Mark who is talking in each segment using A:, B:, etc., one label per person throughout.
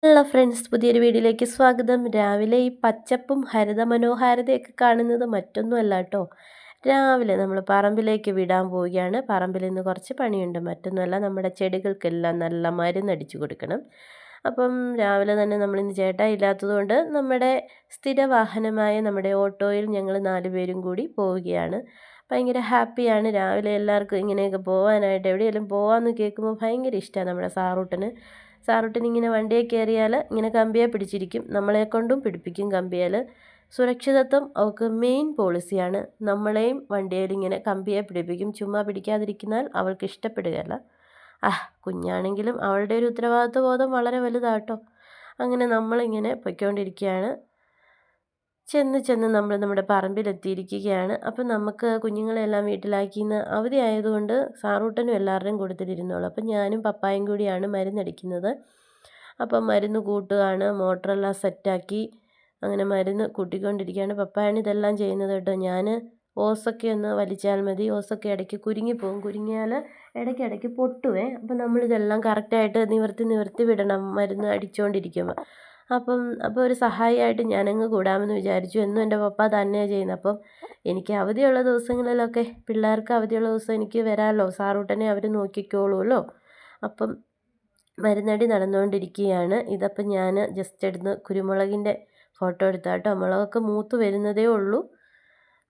A: Hello friends, പുതിയൊരു വീഡിയോയിലേക്ക് സ്വാഗതം. രാവിലെ ഈ പച്ചപ്പും ഹരിതമനോഹാരിതയൊക്കെ കാണുന്നത് മറ്റൊന്നുമല്ല കേട്ടോ. രാവിലെ നമ്മൾ പറമ്പിലേക്ക് വിടാൻ പോവുകയാണ്. പറമ്പിൽ ഇന്ന് കുറച്ച് പണിയുണ്ട്. മറ്റൊന്നുമല്ല, നമ്മുടെ ചെടികൾക്കെല്ലാം നല്ല മരുന്നടിച്ചു കൊടുക്കണം. അപ്പം രാവിലെ തന്നെ നമ്മളിന്ന് ചേട്ടായി ഇല്ലാത്തതുകൊണ്ട് നമ്മുടെ സ്ഥിര വാഹനമായ നമ്മുടെ ഓട്ടോയിൽ ഞങ്ങൾ 4 പേരും കൂടി പോവുകയാണ്. ഭയങ്കര ഹാപ്പിയാണ് രാവിലെ എല്ലാവർക്കും ഇങ്ങനെയൊക്കെ പോകാനായിട്ട്. എവിടെയെങ്കിലും പോകാമെന്ന് കേൾക്കുമ്പോൾ ഭയങ്കര ഇഷ്ടമാണ് നമ്മുടെ സാറൂട്ടന് ഇങ്ങനെ വണ്ടിയിൽ കയറിയാൽ ഇങ്ങനെ കമ്പിയെ പിടിച്ചിരിക്കും. നമ്മളെക്കൊണ്ടും പിടിപ്പിക്കും കമ്പിയാൽ. സുരക്ഷിതത്വം അവൾക്ക് മെയിൻ പോളിസിയാണ്. നമ്മളെയും വണ്ടിയിൽ ഇങ്ങനെ കമ്പിയെ പിടിപ്പിക്കും. ചുമ്മാ പിടിക്കാതിരിക്കുന്നാൽ അവൾക്ക് ഇഷ്ടപ്പെടുകയില്ല. കുഞ്ഞാണെങ്കിലും അവളുടെ ഒരു ഉത്തരവാദിത്വ ബോധം വളരെ വലുതാട്ടോ. അങ്ങനെ നമ്മളിങ്ങനെ പൊയ്ക്കൊണ്ടിരിക്കുകയാണ്. ചെന്ന് നമ്മൾ നമ്മുടെ പറമ്പിലെത്തിയിരിക്കുകയാണ്. അപ്പം നമുക്ക് കുഞ്ഞുങ്ങളെല്ലാം വീട്ടിലാക്കിന്ന് അവധി ആയതുകൊണ്ട് സാറൂട്ടനും എല്ലാവരുടെയും കൂട്ടത്തിലിരുന്നോളൂ. അപ്പം ഞാനും പപ്പായും കൂടിയാണ് മരുന്നടിക്കുന്നത്. അപ്പം മരുന്ന് കൂട്ടുകയാണ്. മോട്ടറെല്ലാം സെറ്റാക്കി അങ്ങനെ മരുന്ന് കൂട്ടിക്കൊണ്ടിരിക്കുകയാണ്. പപ്പായാണ് ഇതെല്ലാം ചെയ്യുന്നത് കേട്ടോ. ഞാൻ ഓസൊക്കെ ഒന്ന് വലിച്ചാൽ മതി. ഓസൊക്കെ ഇടയ്ക്ക് കുരുങ്ങിപ്പോവും. കുരുങ്ങിയാൽ ഇടയ്ക്കിടയ്ക്ക് പൊട്ടുവേ. അപ്പം നമ്മളിതെല്ലാം കറക്റ്റായിട്ട് നിവർത്തി വിടണം മരുന്ന് അടിച്ചുകൊണ്ടിരിക്കുമ്പോൾ. അപ്പോൾ ഒരു സഹായിയായിട്ട് ഞാനങ്ങ് കൂടാമെന്ന് വിചാരിച്ചു. എന്നും എൻ്റെ പപ്പ തന്നെയാണ് ചെയ്യുന്നത്. അപ്പം എനിക്ക് അവധിയുള്ള ദിവസങ്ങളിലൊക്കെ പിള്ളേർക്ക് അവധിയുള്ള ദിവസം എനിക്ക് വരാമല്ലോ. സാറൂട്ടനെ അവർ നോക്കിക്കോളുമല്ലോ. അപ്പം മരുന്നടി നടന്നുകൊണ്ടിരിക്കുകയാണ്. ഇതപ്പം ഞാൻ ജസ്റ്റ് എടുത്ത് കുരുമുളകിൻ്റെ ഫോട്ടോ എടുത്താട്ടോ. മുളകൊക്കെ മൂത്ത് വരുന്നതേ ഉള്ളൂ.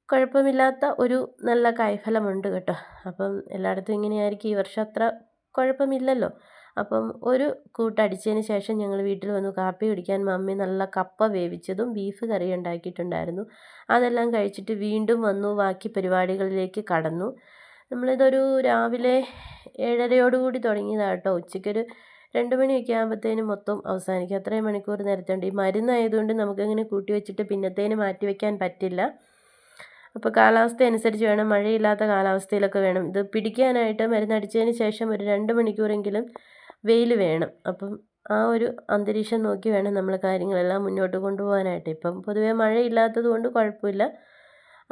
A: കുഴപ്പമില്ലാത്ത ഒരു നല്ല കായ്ഫലമുണ്ട് കേട്ടോ. അപ്പം എല്ലായിടത്തും ഇങ്ങനെയായിരിക്കും. ഈ വർഷം അത്ര കുഴപ്പമില്ലല്ലോ. അപ്പം ഒരു കൂട്ടടിച്ചതിന് ശേഷം ഞങ്ങൾ വീട്ടിൽ വന്നു കാപ്പി കുടിക്കാൻ. മമ്മി നല്ല കപ്പ വേവിച്ചതും ബീഫ് കറി ഉണ്ടാക്കിയിട്ടുണ്ടായിരുന്നു. അതെല്ലാം കഴിച്ചിട്ട് വീണ്ടും വന്നു ബാക്കി പരിപാടികളിലേക്ക് കടന്നു. നമ്മളിതൊരു രാവിലെ 7:30 തുടങ്ങിയതാണ് കേട്ടോ. ഉച്ചയ്ക്കൊരു 2 മണിയൊക്കെ ആകുമ്പോഴത്തേനും മൊത്തം അവസാനിക്കും. അത്രയും മണിക്കൂർ നേരത്തേണ്ട്. ഈ മരുന്നായതുകൊണ്ട് നമുക്കങ്ങനെ കൂട്ടി വെച്ചിട്ട് പിന്നത്തേന് മാറ്റി വയ്ക്കാൻ പറ്റില്ല. അപ്പോൾ കാലാവസ്ഥ അനുസരിച്ച് വേണം. മഴയില്ലാത്ത കാലാവസ്ഥയിലൊക്കെ വേണം ഇത് പിടിക്കാനായിട്ട്. മരുന്നടിച്ചതിന് ശേഷം ഒരു 2 മണിക്കൂറെങ്കിലും വെയിൽ വേണം. അപ്പം ആ ഒരു അന്തരീക്ഷം നോക്കി വേണം നമ്മൾ കാര്യങ്ങളെല്ലാം മുന്നോട്ട് കൊണ്ടുപോകാനായിട്ട്. ഇപ്പം പൊതുവേ മഴയില്ലാത്തത് കൊണ്ട് കുഴപ്പമില്ല.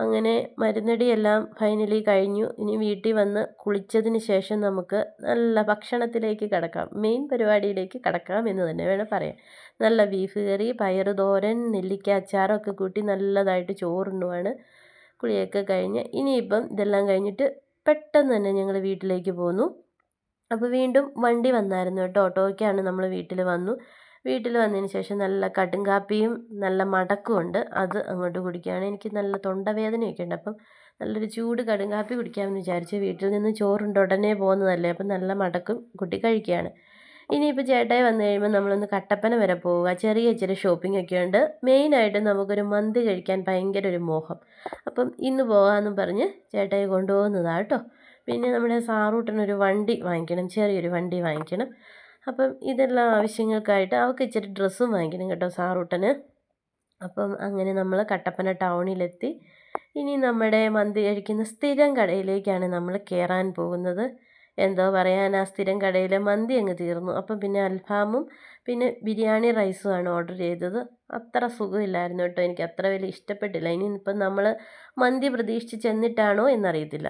A: അങ്ങനെ മരുന്നടിയെല്ലാം ഫൈനലി കഴിഞ്ഞു. ഇനി വീട്ടിൽ വന്ന് കുളിച്ചതിന് ശേഷം നമുക്ക് നല്ല ഭക്ഷണത്തിലേക്ക് കടക്കാം. മെയിൻ പരിപാടിയിലേക്ക് കടക്കാം എന്ന് തന്നെ വേണം പറയാൻ. നല്ല ബീഫ് കറി, പയറ് തോരൻ, നെല്ലിക്ക അച്ചാറൊക്കെ കൂട്ടി നല്ലതായിട്ട് ചോറുണ്ണുവാണ്. കുളിയൊക്കെ കഴിഞ്ഞ് ഇനിയിപ്പം ഇതെല്ലാം കഴിഞ്ഞിട്ട് പെട്ടെന്ന് തന്നെ ഞങ്ങൾ വീട്ടിലേക്ക് പോന്നു. അപ്പോൾ വീണ്ടും വണ്ടി വന്നായിരുന്നു കേട്ടോ. ഓട്ടോയ്ക്കാണ് നമ്മൾ വീട്ടിൽ വന്നു. വീട്ടിൽ വന്നതിന് ശേഷം നല്ല കടും കാപ്പിയും നല്ല മടക്കുമുണ്ട്. അത് അങ്ങോട്ട് കുടിക്കുകയാണ്. എനിക്ക് നല്ല തൊണ്ടവേദനയൊക്കെ ഉണ്ട്. അപ്പം നല്ലൊരു ചൂട് കടും കാപ്പി കുടിക്കാമെന്ന് വിചാരിച്ചു. വീട്ടിൽ നിന്ന് ചോറുണ്ട് ഉടനെ പോകുന്നതല്ലേ. അപ്പം നല്ല മടക്കും കൂട്ടി കഴിക്കുകയാണ്. ഇനിയിപ്പോൾ ചേട്ടായി വന്നു കഴിയുമ്പോൾ നമ്മളൊന്ന് കട്ടപ്പന വരെ പോവുക. ഇച്ചിരി ഷോപ്പിംഗ് ഒക്കെ ഉണ്ട്. മെയിനായിട്ട് നമുക്കൊരു മന്തി കഴിക്കാൻ ഭയങ്കര ഒരു മോഹം. അപ്പം ഇന്ന് പോകാമെന്നും പറഞ്ഞ് ചേട്ടായി കൊണ്ടുപോകുന്നതാണ് കേട്ടോ. പിന്നെ നമ്മുടെ സാറൂട്ടനൊരു വണ്ടി വാങ്ങിക്കണം. ചെറിയൊരു വണ്ടി വാങ്ങിക്കണം. അപ്പം ഇതെല്ലാം ആവശ്യങ്ങൾക്കായിട്ട് അവൾക്ക് ഇച്ചിരി ഡ്രസ്സും വാങ്ങിക്കണം കേട്ടോ സാറൂട്ടന്. അപ്പം അങ്ങനെ നമ്മൾ കട്ടപ്പന ടൗണിലെത്തി. ഇനി നമ്മുടെ മന്തി കഴിക്കുന്ന സ്ഥിരം കടയിലേക്കാണ് നമ്മൾ കയറാൻ പോകുന്നത്. എന്തോ പറയാനാ, സ്ഥിരം കടയിൽ മന്തി അങ്ങ് തീർന്നു. അപ്പം പിന്നെ അൽഫാമും പിന്നെ ബിരിയാണി റൈസുമാണ് ഓർഡർ ചെയ്തത്. അത്ര സുഖമില്ലായിരുന്നു കേട്ടോ. എനിക്ക് അത്ര വലിയ ഇഷ്ടപ്പെട്ടില്ല. ഇനിയിപ്പം നമ്മൾ മന്തി പ്രതീക്ഷിച്ച് ചെന്നിട്ടാണോ എന്നറിയത്തില്ല.